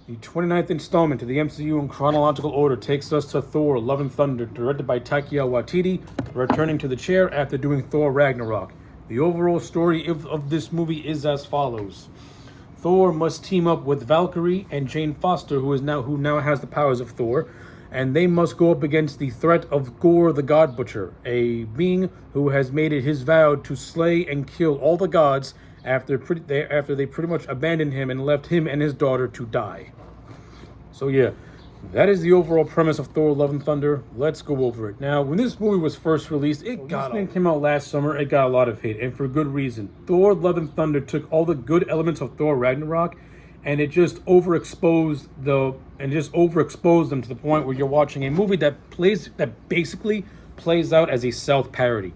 The 29th installment of the MCU in chronological order takes us to Thor: Love and Thunder, directed by Taika Waititi, returning to the chair after doing Thor: Ragnarok. The overall story of this movie is as follows. Thor must team up with Valkyrie and Jane Foster, who now has the powers of Thor, and they must go up against the threat of Gore the God Butcher, a being who has made it his vow to slay and kill all the gods after they pretty much abandoned him and left him and his daughter to die. So yeah, that is the overall premise of Thor: Love and Thunder. Let's go over it. Now, when this movie was first released, this thing came out last summer, it got a lot of hate, and for good reason. Thor: Love and Thunder took all the good elements of Thor: Ragnarok, and it just overexposed them to the point where you're watching a movie that basically plays out as a self-parody.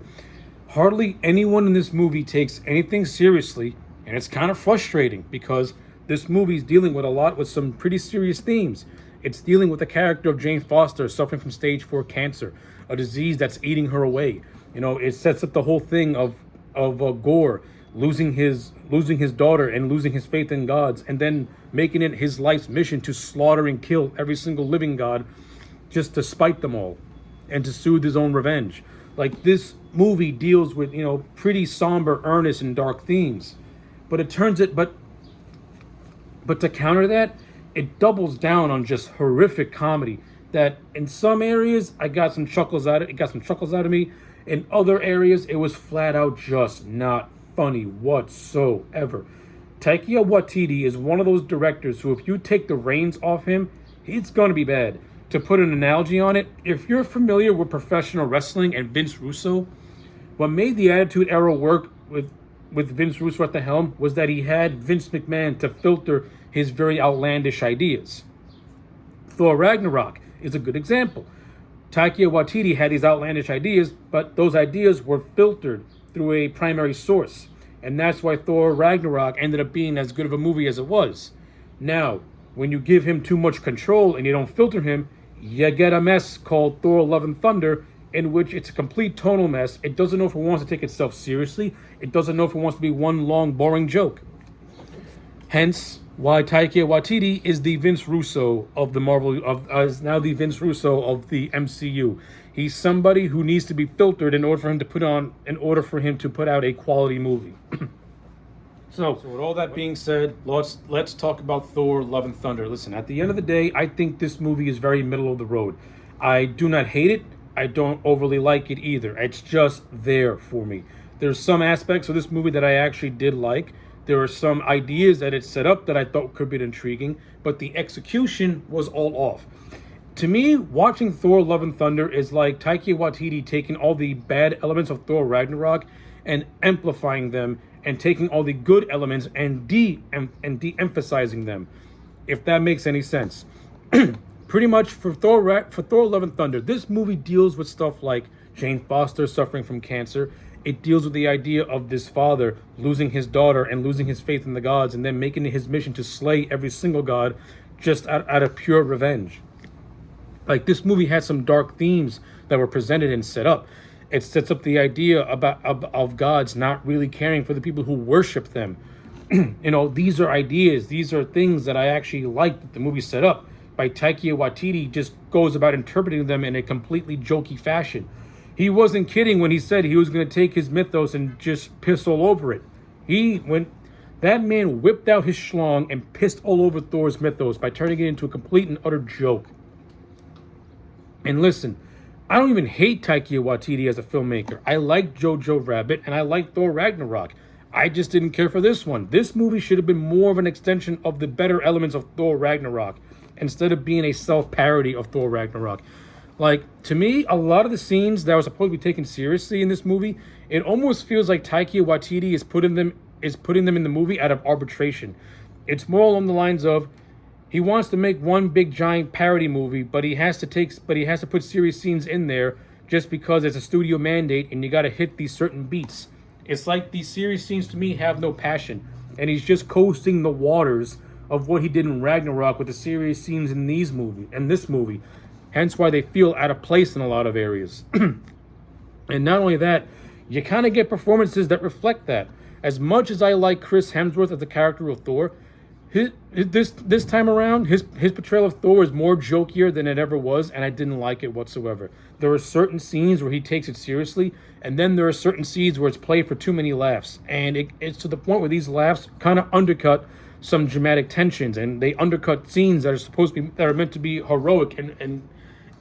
Hardly anyone in this movie takes anything seriously, and it's kind of frustrating because this movie's dealing with some pretty serious themes. It's dealing with the character of Jane Foster suffering from stage 4 cancer, a disease that's eating her away. It sets up the whole thing of Gore losing his daughter and losing his faith in gods, and then making it his life's mission to slaughter and kill every single living god just to spite them all and to soothe his own revenge. Like, this movie deals with, pretty somber, earnest, and dark themes. But to counter that, it doubles down on just horrific comedy that in some areas I got some chuckles out of it. It got some chuckles out of me. In other areas, it was flat out just not funny whatsoever. Taika Waititi is one of those directors who, if you take the reins off him, it's going to be bad. To put an analogy on it, if you're familiar with professional wrestling and Vince Russo, what made the Attitude Era work with Vince Russo at the helm was that he had Vince McMahon to filter his very outlandish ideas. Thor: Ragnarok is a good example. Taika Waititi had these outlandish ideas, but those ideas were filtered through a primary source. And that's why Thor: Ragnarok ended up being as good of a movie as it was. Now, when you give him too much control and you don't filter him, you get a mess called Thor: Love and Thunder, in which it's a complete tonal mess. It doesn't know if it wants to take itself seriously. It doesn't know if it wants to be one long, boring joke. Hence, why Taika Waititi is the Vince Russo of the is now the Vince Russo of the MCU. He's somebody who needs to be filtered in order for him to put out a quality movie. So with all that being said, let's talk about Thor: Love and Thunder. Listen, at the end of the day, I think this movie is very middle of the road. I do not hate it. I don't overly like it either. It's just there for me. There's some aspects of this movie that I actually did like. There are some ideas that it set up that I thought could be intriguing, but the execution was all off. To me, watching Thor: Love and Thunder is like Taika Waititi taking all the bad elements of Thor: Ragnarok and amplifying them, and taking all the good elements and de-emphasizing them, if that makes any sense. Pretty much for Thor: Love and Thunder, this movie deals with stuff like Jane Foster suffering from cancer. It deals with the idea of this father losing his daughter and losing his faith in the gods, and then making it his mission to slay every single god just out of pure revenge. Like, this movie had some dark themes that were presented and set up. It sets up the idea of gods not really caring for the people who worship them. These are ideas. These are things that I actually like that the movie set up. By Taika Waititi just goes about interpreting them in a completely jokey fashion. He wasn't kidding when he said he was going to take his mythos and just piss all over it. That man whipped out his schlong and pissed all over Thor's mythos by turning it into a complete and utter joke. And listen, I don't even hate Taika Waititi as a filmmaker. I like Jojo Rabbit and I like Thor: Ragnarok. I just didn't care for this one. This movie should have been more of an extension of the better elements of Thor: Ragnarok, instead of being a self-parody of Thor: Ragnarok. Like, to me, a lot of the scenes that were supposed to be taken seriously in this movie, it almost feels like Taika Waititi is putting them in the movie out of arbitration. It's more along the lines of, he wants to make one big giant parody movie, but he has to put serious scenes in there just because it's a studio mandate and you got to hit these certain beats. It's like these serious scenes to me have no passion, and he's just coasting the waters of what he did in Ragnarok with the serious scenes in this movie. Hence why they feel out of place in a lot of areas. And not only that, you kind of get performances that reflect that. As much as I like Chris Hemsworth as the character of Thor, This time around, his portrayal of Thor is more jokier than it ever was, and I didn't like it whatsoever. There are certain scenes where he takes it seriously, and then there are certain scenes where it's played for too many laughs, and it's to the point where these laughs kind of undercut some dramatic tensions, and they undercut scenes that are meant to be heroic and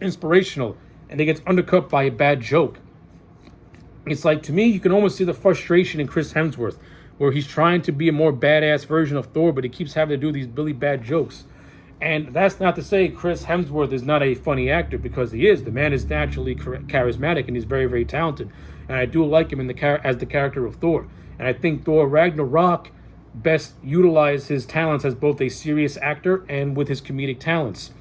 inspirational, and it gets undercut by a bad joke. It's like, to me, you can almost see the frustration in Chris Hemsworth, where he's trying to be a more badass version of Thor, but he keeps having to do these really bad jokes. And that's not to say Chris Hemsworth is not a funny actor, because he is. The man is naturally charismatic, and he's very, very talented. And I do like him as the character of Thor. And I think Thor Ragnarok best utilized his talents as both a serious actor and with his comedic talents.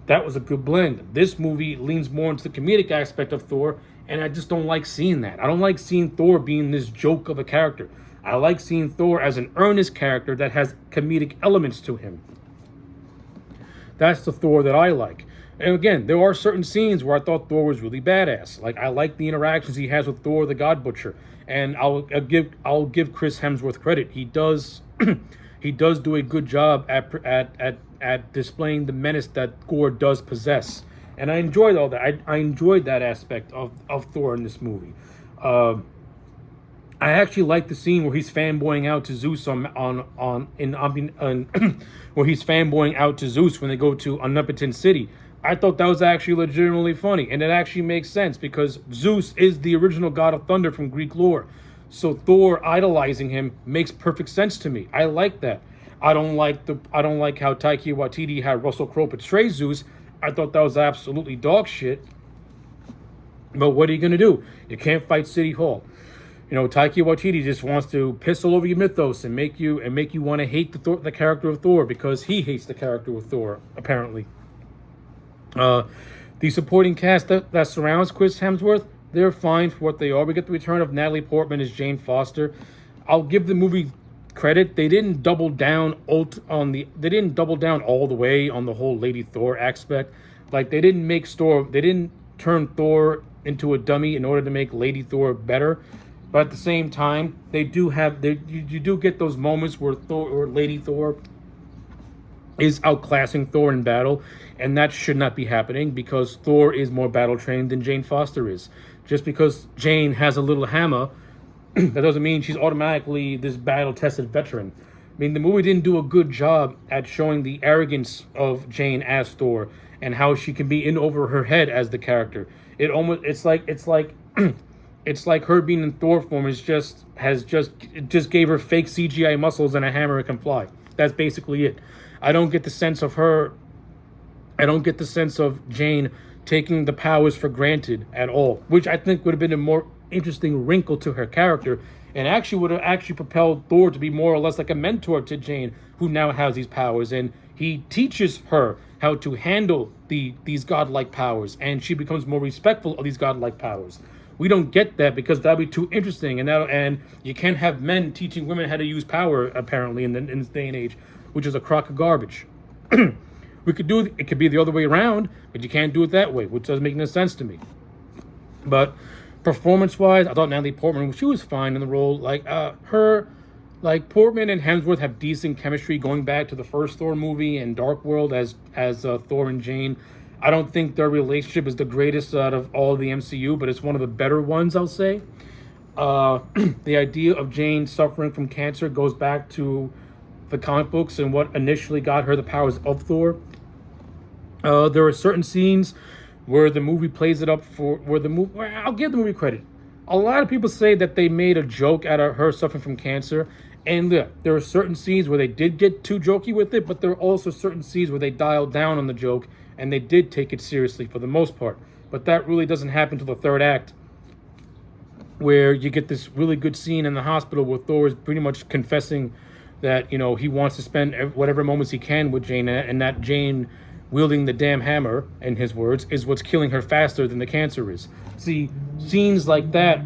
That was a good blend. This movie leans more into the comedic aspect of Thor, and I just don't like seeing that. I don't like seeing Thor being this joke of a character. I like seeing Thor as an earnest character that has comedic elements to him. That's the Thor that I like. And again, there are certain scenes where I thought Thor was really badass. Like, I like the interactions he has with Thor the God Butcher, and I'll give Chris Hemsworth credit. He does he does do a good job at displaying the menace that Gore does possess, and I enjoyed all that. I enjoyed that aspect of Thor in this movie. I actually like the scene where he's fanboying out to Zeus where he's fanboying out to Zeus when they go to Omnipotent City. I thought that was actually legitimately funny, and it actually makes sense because Zeus is the original god of thunder from Greek lore. So Thor idolizing him makes perfect sense to me. I like that. I don't like how Taika Waititi had Russell Crowe portray Zeus. I thought that was absolutely dog shit. But what are you gonna do? You can't fight City Hall. You know, Taika Waititi just wants to piss all over your mythos and make you want to hate the character of Thor because he hates the character of Thor, apparently. The supporting cast that surrounds Chris Hemsworth, they're fine for what they are. We get the return of Natalie Portman as Jane Foster. I'll give the movie credit. They didn't double down all the way on the whole Lady Thor aspect. Like, they didn't turn Thor into a dummy in order to make Lady Thor better. But at the same time, you do get those moments where Lady Thor is outclassing Thor in battle, and that should not be happening because Thor is more battle trained than Jane Foster is. Just because Jane has a little hammer, that doesn't mean she's automatically this battle-tested veteran. I mean, the movie didn't do a good job at showing the arrogance of Jane as Thor and how she can be in over her head as the character. It's like her being in Thor form just gave her fake CGI muscles and a hammer that can fly. That's basically it. I don't get the sense of Jane taking the powers for granted at all, which I think would have been a more interesting wrinkle to her character, and actually would have propelled Thor to be more or less like a mentor to Jane, who now has these powers, and he teaches her how to handle these godlike powers, and she becomes more respectful of these godlike powers. We don't get that because that'd be too interesting, and you can't have men teaching women how to use power apparently in this day and age, which is a crock of garbage. It could be the other way around, but you can't do it that way, which doesn't make no sense to me. But performance-wise, I thought Natalie Portman, she was fine in the role. Portman and Hemsworth have decent chemistry going back to the first Thor movie and Dark World as Thor and Jane. I don't think their relationship is the greatest out of all of the MCU, but it's one of the better ones, I'll say. The idea of Jane suffering from cancer goes back to the comic books and what initially got her the powers of Thor. There are certain scenes where the movie plays it up I'll give the movie credit. A lot of people say that they made a joke out of her suffering from cancer, and there are certain scenes where they did get too jokey with it, but there are also certain scenes where they dialed down on the joke and they did take it seriously for the most part. But that really doesn't happen until the third act, where you get this really good scene in the hospital where Thor is pretty much confessing that, you know, he wants to spend whatever moments he can with Jane, and that Jane wielding the damn hammer, in his words, is what's killing her faster than the cancer is. See, scenes like that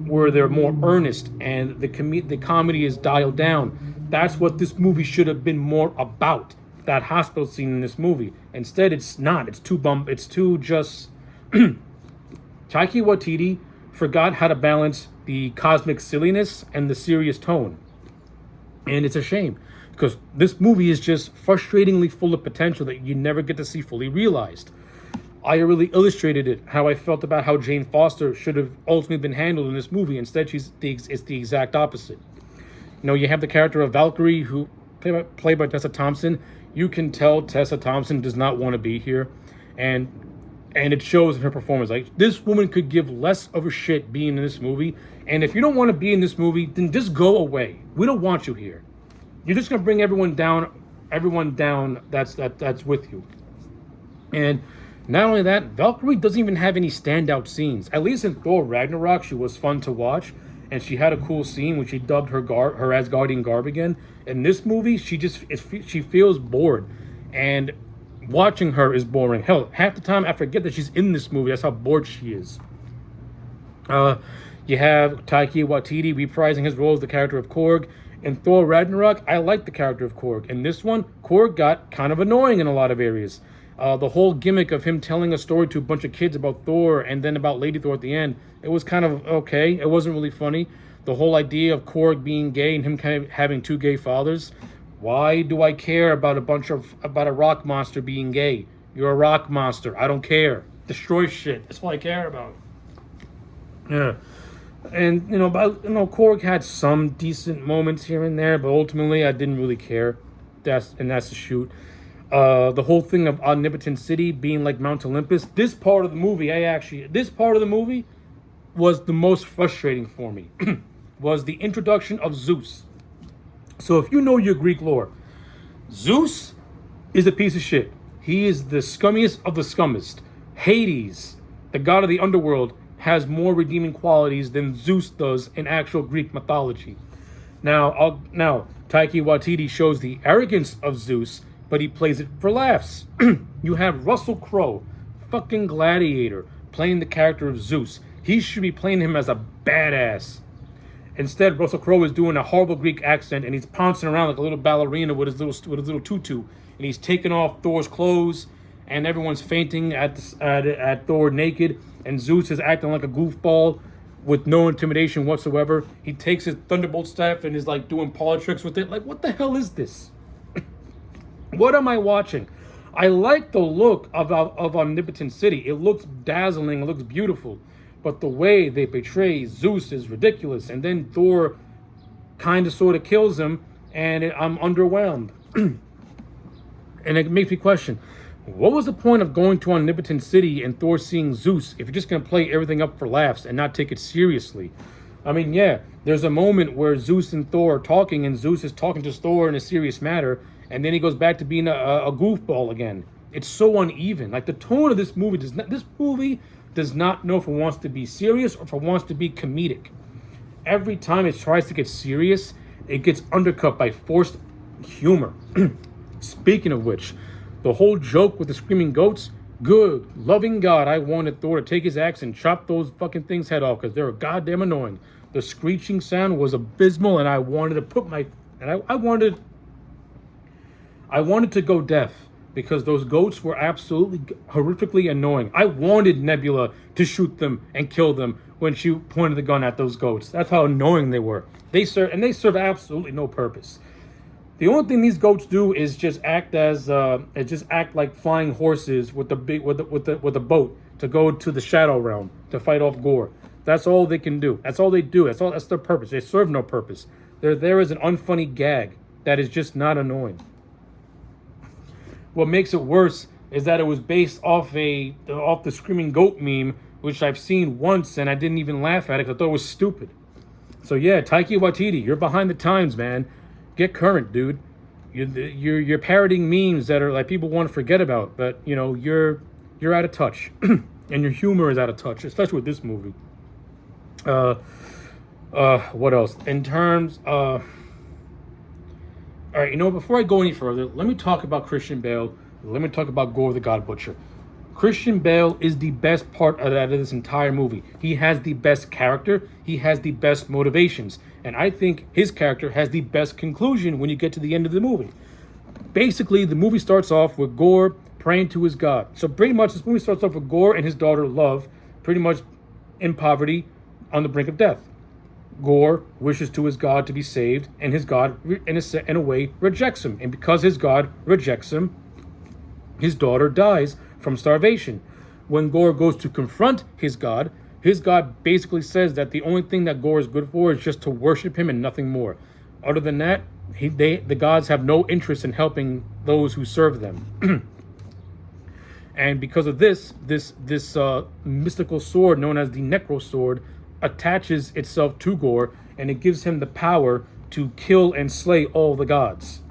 where they're more earnest and the comedy is dialed down, that's what this movie should have been more about. That hospital scene in this movie. Instead, it's not. It's too just. Taika Waititi forgot how to balance the cosmic silliness and the serious tone, and it's a shame because this movie is just frustratingly full of potential that you never get to see fully realized. I really illustrated it how I felt about how Jane Foster should have ultimately been handled in this movie. Instead, it's the exact opposite. You have the character of Valkyrie, who played by Tessa Thompson. You can tell Tessa Thompson does not want to be here, and it shows in her performance. Like, this woman could give less of a shit being in this movie. And if you don't want to be in this movie, then just go away. We don't want you here. You're just gonna bring everyone down. That's with you. And not only that, Valkyrie doesn't even have any standout scenes. At least in Thor Ragnarok, she was fun to watch, and she had a cool scene when she dubbed her Asgardian garb again. In this movie, she feels bored, and watching her is boring. Hell, half the time I forget that she's in this movie. That's how bored she is. You have Taika Waititi reprising his role as the character of Korg. In Thor Ragnarok, I like the character of Korg. In this one, Korg got kind of annoying in a lot of areas. The whole gimmick of him telling a story to a bunch of kids about Thor and then about Lady Thor at the end, it was kind of okay. It wasn't really funny. The whole idea of Korg being gay and him kind of having two gay fathers. Why do I care about a rock monster being gay? You're a rock monster. I don't care. Destroy shit. That's all I care about. Yeah. And, Korg had some decent moments here and there, but ultimately I didn't really care. That's the shoot. The whole thing of Omnipotent City being like Mount Olympus. This part of the movie was the most frustrating for me. Was the introduction of Zeus. So if you know your Greek lore, Zeus is a piece of shit. He is the scummiest of the scummiest. Hades, the god of the underworld, has more redeeming qualities than Zeus does in actual Greek mythology. Now Taika Waititi shows the arrogance of Zeus, but he plays it for laughs. You have Russell Crowe, fucking gladiator, playing the character of Zeus. He should be playing him as a badass. Instead, Russell Crowe is doing a horrible Greek accent, and he's pouncing around like a little ballerina with his little tutu, and he's taking off Thor's clothes, and everyone's fainting at Thor naked, and Zeus is acting like a goofball with no intimidation whatsoever. He takes his thunderbolt staff and is like doing paw tricks with it. Like, what the hell is this? What am I watching? I like the look of Omnipotent City. It looks dazzling. It looks beautiful. But the way they portray Zeus is ridiculous. And then Thor kind of sort of kills him, and I'm underwhelmed. And it makes me question, what was the point of going to Omnipotent City and Thor seeing Zeus if you're just going to play everything up for laughs and not take it seriously? I mean, yeah, there's a moment where Zeus and Thor are talking, and Zeus is talking to Thor in a serious matter, and then he goes back to being a goofball again. It's so uneven. Like, the tone of this movie does not know if it wants to be serious or if it wants to be comedic. Every time it tries to get serious, it gets undercut by forced humor. Speaking of which, the whole joke with the screaming goats, good, loving God, I wanted Thor to take his axe and chop those fucking things head off because they were goddamn annoying. The screeching sound was abysmal, and I wanted to put my... And I wanted to go deaf because those goats were absolutely horrifically annoying. I wanted Nebula to shoot them and kill them when she pointed the gun at those goats. That's how annoying they were. They serve absolutely no purpose. The only thing these goats do is just act like flying horses with a boat to go to the Shadow Realm to fight off Gore. That's all they can do. That's all they do. That's their purpose. They serve no purpose. They're there as an unfunny gag that is just not annoying. What makes it worse is that it was based off the screaming goat meme, which I've seen once and I didn't even laugh at it because I thought it was stupid. So yeah, Taika Waititi, you're behind the times, man. Get current, dude. You're parodying memes that are like people want to forget about, but you're out of touch, and your humor is out of touch, especially with this movie. What else? In terms of... All right, before I go any further, let me talk about Christian Bale. Let me talk about Gore the God Butcher. Christian Bale is the best part of this entire movie. He has the best character. He has the best motivations. And I think his character has the best conclusion when you get to the end of the movie. Basically, the movie starts off with Gore praying to his God. So pretty much this movie starts off with Gore and his daughter, Love, pretty much in poverty on the brink of death. Gore wishes to his god to be saved, and his god, in a way, rejects him. And because his god rejects him, his daughter dies from starvation. When Gore goes to confront his god basically says that the only thing that Gore is good for is just to worship him and nothing more. Other than that, the gods have no interest in helping those who serve them. And because of this mystical sword known as the Necro Sword attaches itself to Gore, and it gives him the power to kill and slay all the gods.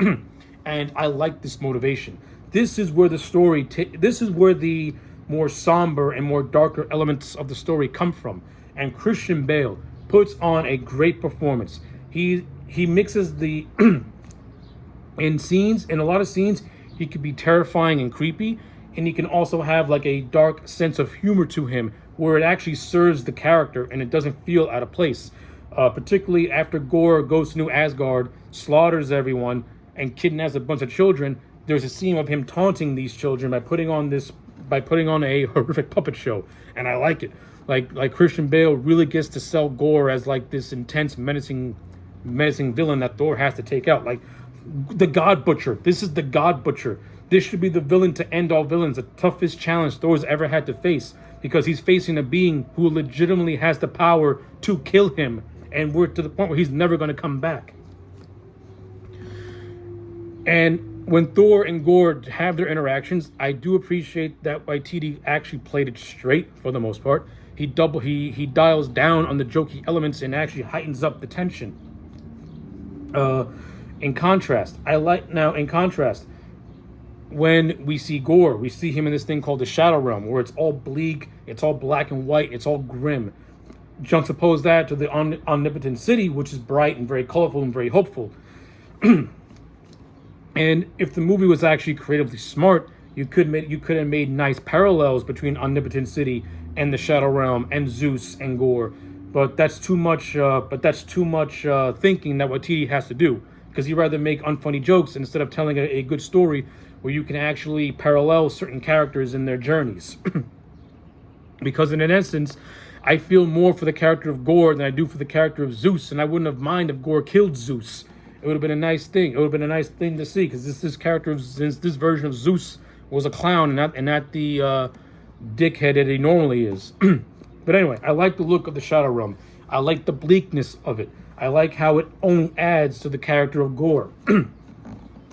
And I like this motivation. This is where the more somber and more darker elements of the story come from. And Christian Bale puts on a great performance. He mixes the in a lot of scenes, he could be terrifying and creepy, and he can also have like a dark sense of humor to him where it actually serves the character and it doesn't feel out of place. Particularly after Gore goes to New Asgard, slaughters everyone, and kidnaps a bunch of children. There's a scene of him taunting these children by putting on a horrific puppet show, and I like it. Like Christian Bale really gets to sell Gore as like this intense, menacing villain that Thor has to take out. Like the God Butcher. This is the God Butcher. This should be the villain to end all villains, the toughest challenge Thor's ever had to face, because he's facing a being who legitimately has the power to kill him, and we're to the point where he's never going to come back. And when Thor and Gore have their interactions, I do appreciate that Waititi actually played it straight for the most part. He dials down on the jokey elements and actually heightens up the tension. In contrast, when we see Gore, we see him in this thing called the Shadow Realm, where it's all bleak, it's all black and white, it's all grim. Juxtapose that to the omnipotent city, which is bright and very colorful and very hopeful. And if the movie was actually creatively smart, you could have made nice parallels between Omnipotent City and the Shadow Realm and Zeus and Gore. But that's too much. Thinking that Waititi has to do, because he'd rather make unfunny jokes instead of telling a good story where you can actually parallel certain characters in their journeys. Because in an essence, I feel more for the character of Gore than I do for the character of Zeus, and I wouldn't have minded if Gore killed Zeus. It would have been a nice thing. It would have been a nice thing to see, because this version of Zeus was a clown and not the dickhead that he normally is. But anyway, I like the look of the Shadow Realm. I like the bleakness of it. I like how it only adds to the character of Gore,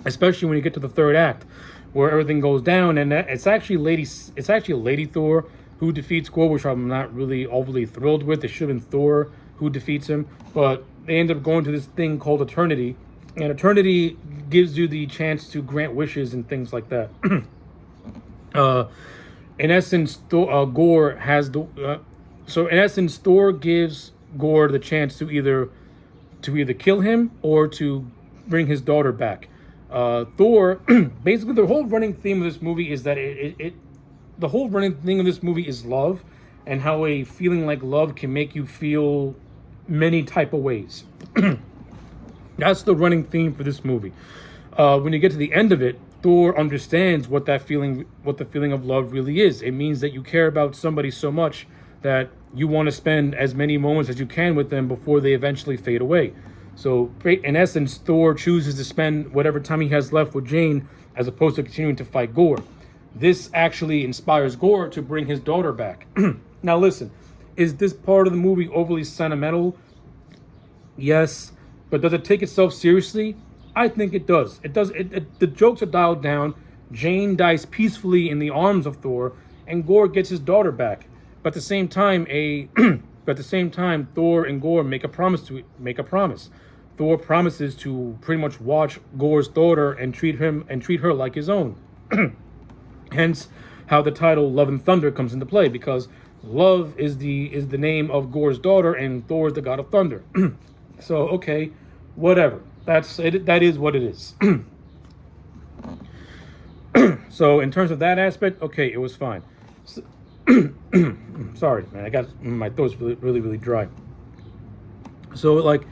especially when you get to the third act, where everything goes down, and it's actually a Lady Thor who defeats Gore, which I'm not really overly thrilled with. It should have been Thor who defeats him, but they end up going to this thing called Eternity, and Eternity gives you the chance to grant wishes and things like that. In essence, Thor gives Gore the chance to either kill him or to bring his daughter back. Thor, basically, the whole running theme of this movie is that the whole running thing of this movie is love, and how a feeling like love can make you feel many type of ways. That's the running theme for this movie. When you get to the end of it, Thor understands what the feeling of love really is. It means that you care about somebody so much that you want to spend as many moments as you can with them before they eventually fade away. So, in essence, Thor chooses to spend whatever time he has left with Jane as opposed to continuing to fight Gore. This actually inspires Gore to bring his daughter back. Now listen, is this part of the movie overly sentimental? Yes. But does it take itself seriously? I think it does. It does. The jokes are dialed down. Jane dies peacefully in the arms of Thor, and Gore gets his daughter back. But at the same time, Thor and Gore make a promise. Thor promises to pretty much watch Gore's daughter and treat her like his own. Hence, how the title "Love and Thunder" comes into play, because love is the name of Gore's daughter, and Thor is the god of thunder. So okay, whatever. That's it. That is what it is. So in terms of that aspect, okay, it was fine. So, sorry, man. I got my throat's really dry. So like,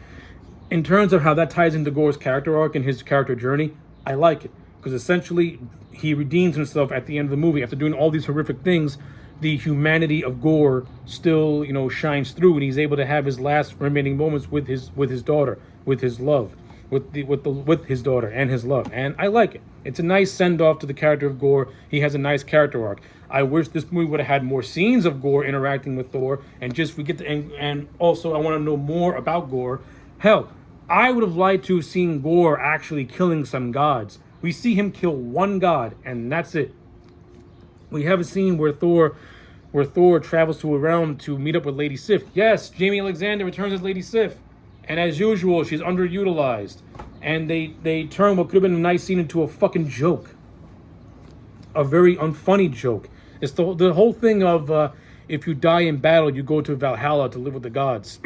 in terms of how that ties into Gore's character arc and his character journey, I like it, because essentially he redeems himself at the end of the movie after doing all these horrific things. the humanity of Gore still, shines through, and he's able to have his last remaining moments with his daughter, with his love, with his daughter and his love. And I like it. It's a nice send off to the character of Gore. He has a nice character arc. I wish this movie would have had more scenes of Gore interacting with Thor, and just we get to, and also I want to know more about Gore. Hell, I would have liked to have seen Gore actually killing some gods. We see him kill one god, and that's it. We have a scene where Thor travels to a realm to meet up with Lady Sif. Yes, Jamie Alexander returns as Lady Sif, and as usual, she's underutilized. And they turn what could have been a nice scene into a fucking joke, a very unfunny joke. It's the whole thing of if you die in battle, you go to Valhalla to live with the gods.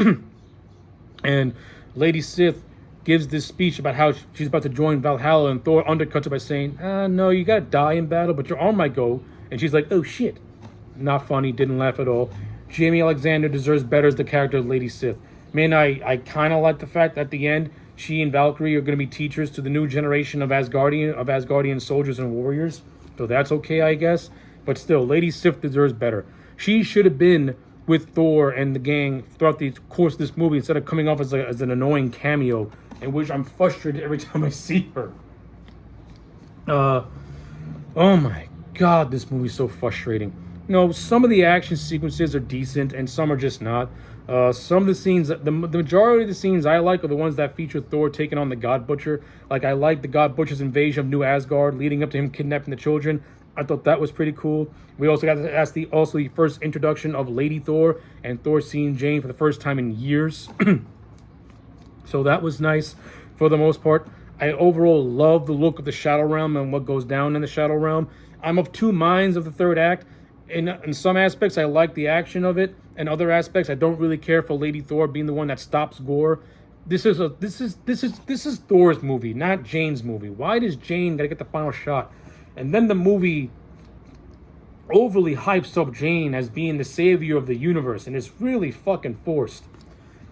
And Lady Sif gives this speech about how she's about to join Valhalla, and Thor undercuts it by saying, no, you gotta die in battle, but your arm might go. And she's like, oh shit. Not funny, didn't laugh at all. Jamie Alexander deserves better as the character of Lady Sif. Man, I kind of like the fact that at the end, she and Valkyrie are going to be teachers to the new generation of Asgardian soldiers and warriors. So that's okay, I guess. But still, Lady Sif deserves better. She should have been with Thor and the gang throughout the course of this movie instead of coming off as an annoying cameo in which I'm frustrated every time I see her. Oh my god, this movie's so frustrating. Some of the action sequences are decent and some are just not. Some of the scenes, the majority of the scenes I like are the ones that feature Thor taking on the God Butcher. Like, I like the God Butcher's invasion of New Asgard, leading up to him kidnapping the children. I thought that was pretty cool. We also got to ask the first introduction of Lady Thor, and Thor seeing Jane for the first time in years. So that was nice for the most part. I overall love the look of the Shadow Realm and what goes down in the Shadow Realm. I'm of two minds of the third act. In some aspects, I like the action of it. In other aspects, I don't really care for Lady Thor being the one that stops Gore. This is Thor's movie, not Jane's movie. Why does Jane gotta get the final shot? And then the movie overly hypes up Jane as being the savior of the universe, and it's really fucking forced.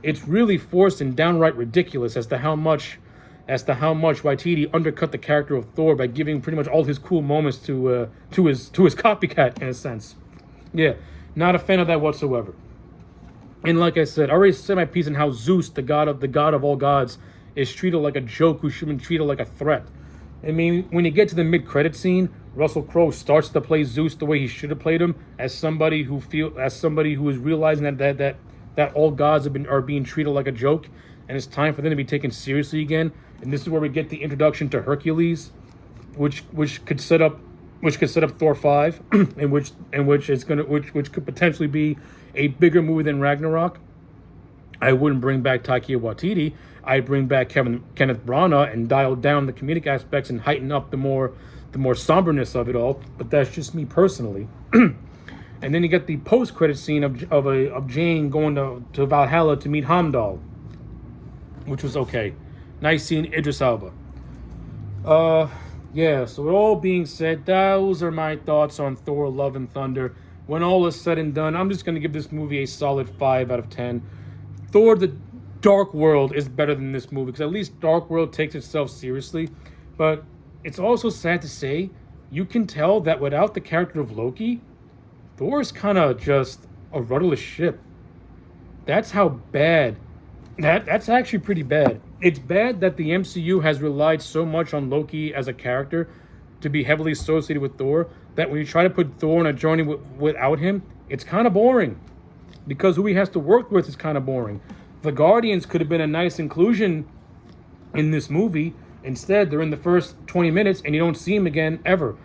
It's really forced and downright ridiculous as to how much Waititi undercut the character of Thor by giving pretty much all his cool moments to his copycat, in a sense. Yeah, not a fan of that whatsoever. And like I said, I already said my piece on how Zeus, the god of all gods, is treated like a joke who should have been treated like a threat. I mean, when you get to the mid-credit scene, Russell Crowe starts to play Zeus the way he should have played him, as somebody who is realizing that all gods are being treated like a joke, and it's time for them to be taken seriously again. And this is where we get the introduction to Hercules, which could set up Thor 5, and which could potentially be a bigger movie than Ragnarok. I wouldn't bring back Taika Waititi. I'd bring back Kenneth Branagh and dial down the comedic aspects and heighten up the more somberness of it all. But that's just me personally. And then you get the post-credit scene of Jane going to Valhalla to meet Heimdall, which was okay. Nice seeing Idris Elba. Yeah, so with all being said, those are my thoughts on Thor: Love and Thunder. When all is said and done, I'm just going to give this movie a solid 5 out of 10. Thor: The Dark World is better than this movie, because at least Dark World takes itself seriously. But it's also sad to say, you can tell that without the character of Loki, Thor is kind of just a rudderless ship. That's how bad. That's actually pretty bad. It's bad that the MCU has relied so much on Loki as a character to be heavily associated with Thor, that when you try to put Thor on a journey without him, it's kind of boring. Because who he has to work with is kind of boring. The Guardians could have been a nice inclusion in this movie. Instead, they're in the first 20 minutes and you don't see them again ever.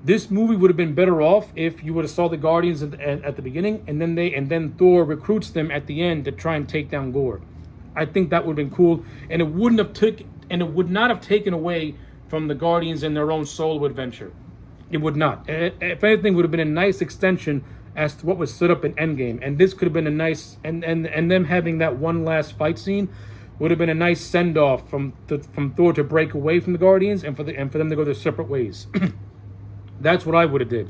This movie would have been better off if you would have saw the Guardians at the beginning, and then Thor recruits them at the end to try and take down Gore. I think that would have been cool, and it would not have taken away from the Guardians and their own solo adventure. It would not. If anything, it would have been a nice extension as to what was set up in Endgame, and this could have been a nice and them having that one last fight scene would have been a nice send off from Thor to break away from the Guardians and for them to go their separate ways. That's what I would have did.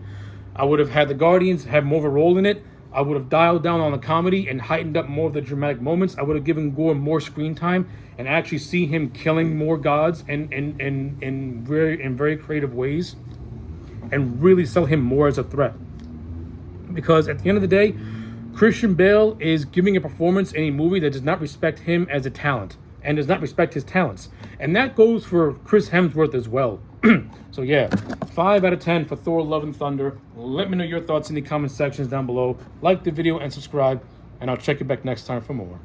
I would have had the Guardians have more of a role in it. I would have dialed down on the comedy and heightened up more of the dramatic moments. I would have given Gore more screen time and actually see him killing more gods in very creative ways, and really sell him more as a threat. Because at the end of the day, Christian Bale is giving a performance in a movie that does not respect him as a talent and does not respect his talents. And that goes for Chris Hemsworth as well. So yeah, 5 out of 10 for Thor Love and Thunder. Let me know your thoughts in the comment sections down below. Like the video and subscribe, and I'll check you back next time for more.